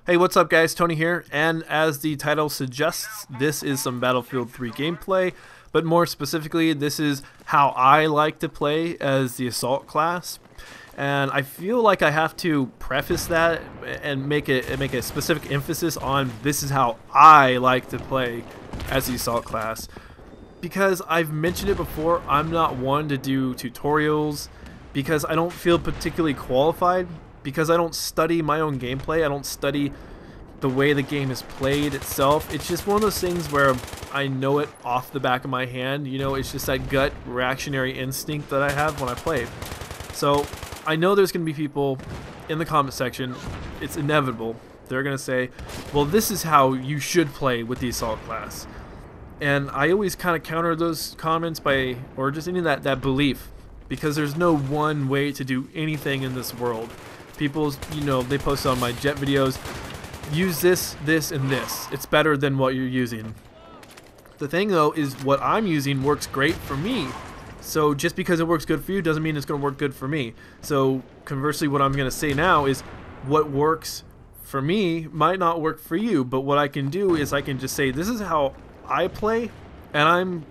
Hey, what's up guys, Tony here, and as the title suggests, this is some Battlefield 3 gameplay, but more specifically, this is how I like to play as the Assault class. And I feel like I have to preface that and make a specific emphasis on this is how I like to play as the Assault class. Because I've mentioned it before, I'm not one to do tutorials, because I don't feel particularly qualified, because I don't study my own gameplay, I don't study the way the game is played itself. It's just one of those things where I know it off the back of my hand. You know, it's just that gut reactionary instinct that I have when I play. So I know there's going to be people in the comment section, it's inevitable, they're going to say, well, this is how you should play with the Assault class. And I always kind of counter those comments by, or just any of that belief, because there's no one way to do anything in this world. People, you know, they post on my jet videos, use this, this, and this. It's better than what you're using. The thing though is what I'm using works great for me. So just because it works good for you doesn't mean it's going to work good for me. So conversely, what I'm going to say now is what works for me might not work for you. But what I can do is I can just say this is how I play, and I'm,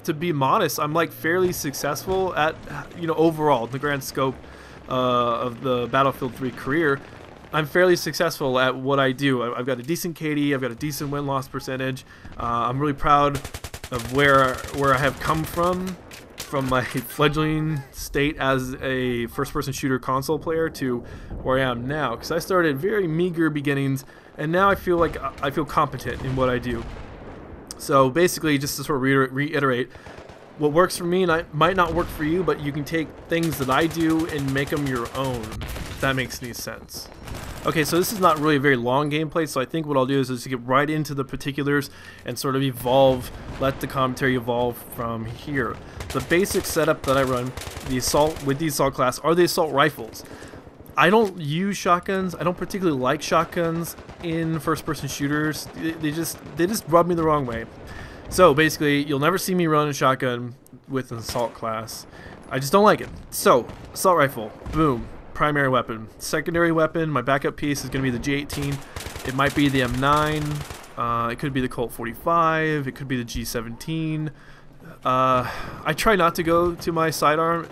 to be modest, I'm like fairly successful at, you know, overall, the grand scope of the Battlefield 3 career. I'm fairly successful at what I do. I've got a decent KD, I've got a decent win-loss percentage. I'm really proud of where I have come from my fledgling state as a first-person shooter console player to where I am now. Because I started very meager beginnings, and now I feel like I feel competent in what I do. So basically, just to sort of reiterate, what works for me might not work for you, but you can take things that I do and make them your own, if that makes any sense. Okay, so this is not really a very long gameplay, so I think what I'll do is just get right into the particulars and sort of evolve, let the commentary evolve from here. The basic setup that I run with the Assault class are the assault rifles. I don't use shotguns. I don't particularly like shotguns in first-person shooters. They just rub me the wrong way. So basically, you'll never see me run a shotgun with an Assault class. I just don't like it. So, assault rifle, boom, primary weapon. Secondary weapon, my backup piece is going to be the G18. It might be the M9. It could be the Colt 45. It could be the G17. I try not to go to my sidearm,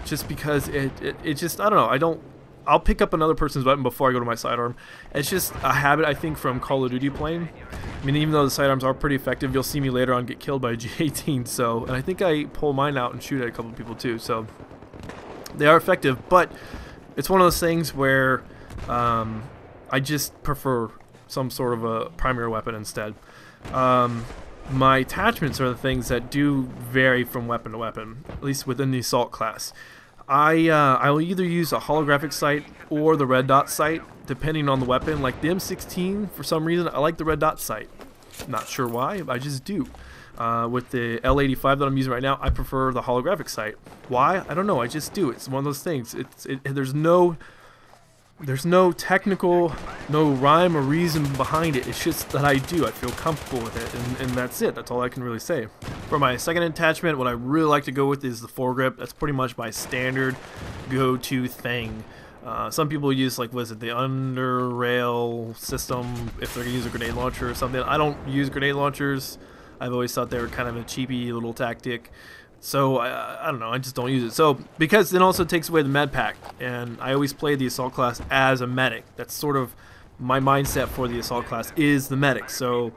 just because it just, I don't know. I'll pick up another person's weapon before I go to my sidearm. It's just a habit, I think, from Call of Duty playing. I mean, even though the sidearms are pretty effective, you'll see me later on get killed by a G18. So, and I think I pull mine out and shoot at a couple of people too. So they are effective, but it's one of those things where I just prefer some sort of a primary weapon instead. My attachments are the things that do vary from weapon to weapon, at least within the Assault class. I will either use a holographic sight or the red dot sight, depending on the weapon. Like the M16, for some reason, I like the red dot sight. Not sure why, I just do. With the L85 that I'm using right now, I prefer the holographic sight. Why? I don't know. I just do. It's one of those things. There's no technical, no rhyme or reason behind it. It's just that I do. I feel comfortable with it, and that's it. That's all I can really say. For my second attachment, what I really like to go with is the foregrip. That's pretty much my standard go-to thing. Some people use, like, what is it, the under rail system if they're going to use a grenade launcher or something. I don't use grenade launchers. I've always thought they were kind of a cheapy little tactic. So, I don't know, I just don't use it. So, because it also takes away the med pack, and I always play the Assault class as a medic. That's sort of my mindset for the Assault class, is the medic. So,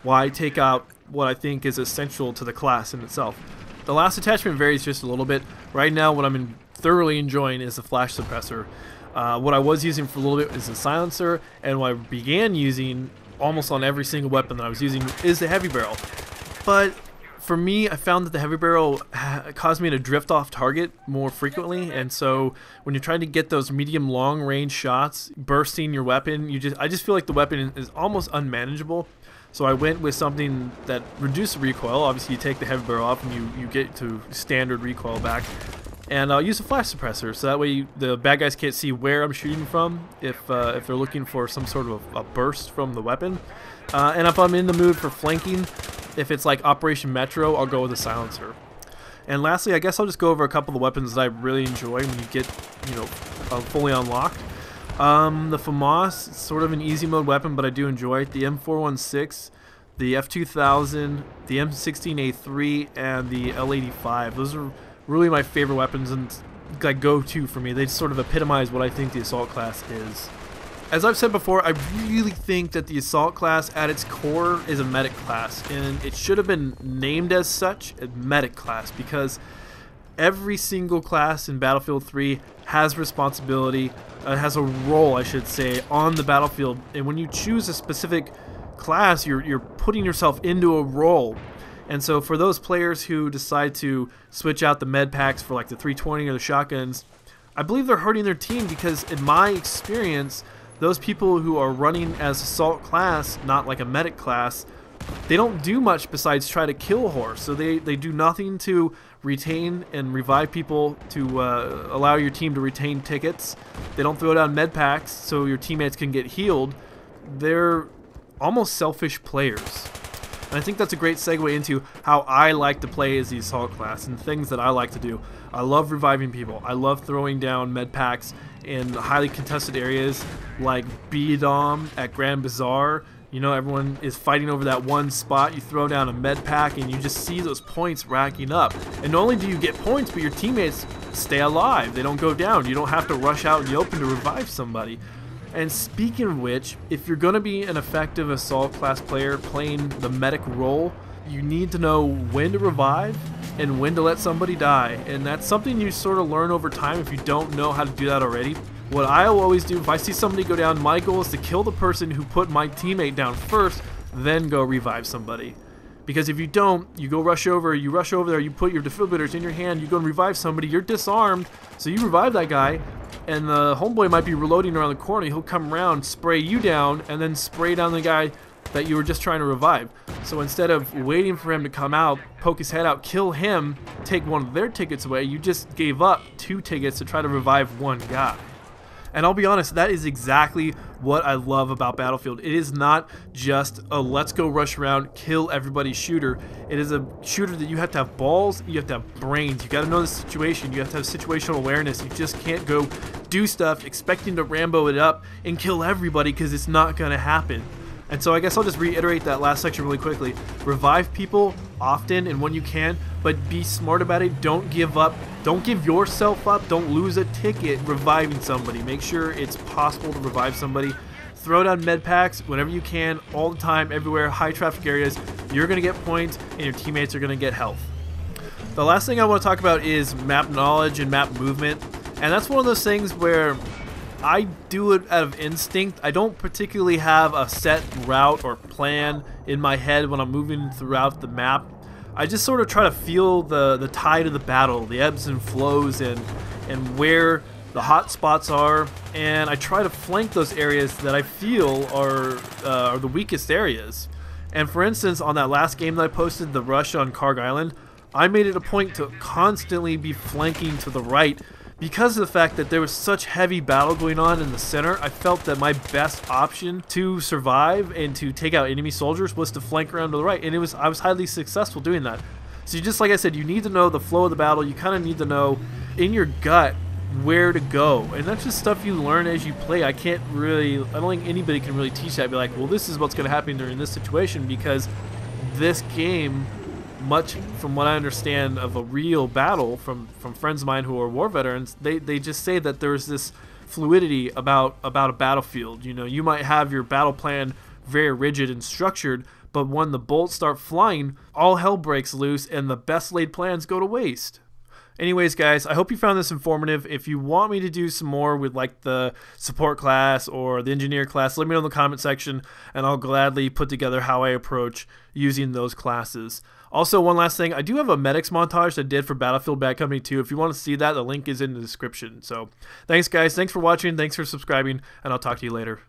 why take out what I think is essential to the class in itself? The last attachment varies just a little bit. Right now, what I'm thoroughly enjoying is the flash suppressor. What I was using for a little bit is the silencer, and what I began using almost on every single weapon that I was using is the heavy barrel. But for me, I found that the heavy barrel caused me to drift off target more frequently, and so when you're trying to get those medium long range shots, bursting your weapon, I just feel like the weapon is almost unmanageable. So I went with something that reduced the recoil. Obviously, you take the heavy barrel off and you get to standard recoil back. And I'll use a flash suppressor, so that way the bad guys can't see where I'm shooting from if they're looking for some sort of a burst from the weapon. And if I'm in the mood for flanking, if it's like Operation Metro, I'll go with a silencer. And lastly, I guess I'll just go over a couple of the weapons that I really enjoy when you get, you know, fully unlocked. The FAMAS, sort of an easy mode weapon, but I do enjoy it. The M416, the F2000, the M16A3, and the L85. Those are really my favorite weapons and like go-to for me. They sort of epitomize what I think the assault class is. As I've said before, I really think that the assault class at its core is a medic class, and it should have been named as such, a medic class, because every single class in Battlefield 3 has responsibility, has a role, I should say, on the battlefield. And when you choose a specific class, you're putting yourself into a role. And so for those players who decide to switch out the med packs for like the 320 or the shotguns, I believe they're hurting their team, because in my experience, those people who are running as assault class, not like a medic class, they don't do much besides try to kill horse. So they do nothing to retain and revive people, to allow your team to retain tickets. They don't throw down med packs so your teammates can get healed. They're almost selfish players. And I think that's a great segue into how I like to play as the assault class and things that I like to do. I love reviving people. I love throwing down med packs in highly contested areas like B-Dom at Grand Bazaar. You know, everyone is fighting over that one spot. You throw down a med pack and you just see those points racking up. And not only do you get points, but your teammates stay alive. They don't go down. You don't have to rush out in the open to revive somebody. And speaking of which, if you're going to be an effective assault class player playing the medic role, you need to know when to revive and when to let somebody die. And that's something you sort of learn over time if you don't know how to do that already. What I'll always do, if I see somebody go down, my goal is to kill the person who put my teammate down first, then go revive somebody. Because if you don't, you go rush over there, you put your defibrillators in your hand, you go and revive somebody, you're disarmed, so you revive that guy, and the homeboy might be reloading around the corner. He'll come around, spray you down, and then spray down the guy that you were just trying to revive. So instead of waiting for him to come out, poke his head out, kill him, take one of their tickets away, you just gave up 2 tickets to try to revive one guy. And I'll be honest, that is exactly what I love about Battlefield. It is not just a let's go rush around, kill everybody shooter. It is a shooter that you have to have balls, you have to have brains, you gotta know the situation, you have to have situational awareness. You just can't go do stuff expecting to Rambo it up and kill everybody, because it's not gonna happen. And so I guess I'll just reiterate that last section really quickly. Revive people often and when you can, but be smart about it. Don't give up. Don't give yourself up. Don't lose a ticket reviving somebody. Make sure it's possible to revive somebody. Throw down med packs whenever you can, all the time, everywhere, high traffic areas. You're going to get points and your teammates are going to get health. The last thing I want to talk about is map knowledge and map movement. And that's one of those things where I do it out of instinct. I don't particularly have a set route or plan in my head when I'm moving throughout the map. I just sort of try to feel the tide of the battle, the ebbs and flows, and where the hot spots are, and I try to flank those areas that I feel are the weakest areas. And for instance, on that last game that I posted, the rush on Karg Island, I made it a point to constantly be flanking to the right. Because of the fact that there was such heavy battle going on in the center, I felt that my best option to survive and to take out enemy soldiers was to flank around to the right, and I was highly successful doing that. So just like I said, you need to know the flow of the battle. You kind of need to know in your gut where to go, and that's just stuff you learn as you play. I don't think anybody can really teach that. Be like, well, this is what's going to happen during this situation, because this game, much from what I understand of a real battle from friends of mine who are war veterans, they just say that there's this fluidity about a battlefield. You know, you might have your battle plan very rigid and structured, but when the bolts start flying, all hell breaks loose and the best laid plans go to waste. Anyways, guys, I hope you found this informative. If you want me to do some more with like the support class or the engineer class, let me know in the comment section, and I'll gladly put together how I approach using those classes. Also, one last thing, I do have a medics montage that I did for Battlefield Bad Company 2. If you want to see that, the link is in the description. So thanks, guys. Thanks for watching. Thanks for subscribing, and I'll talk to you later.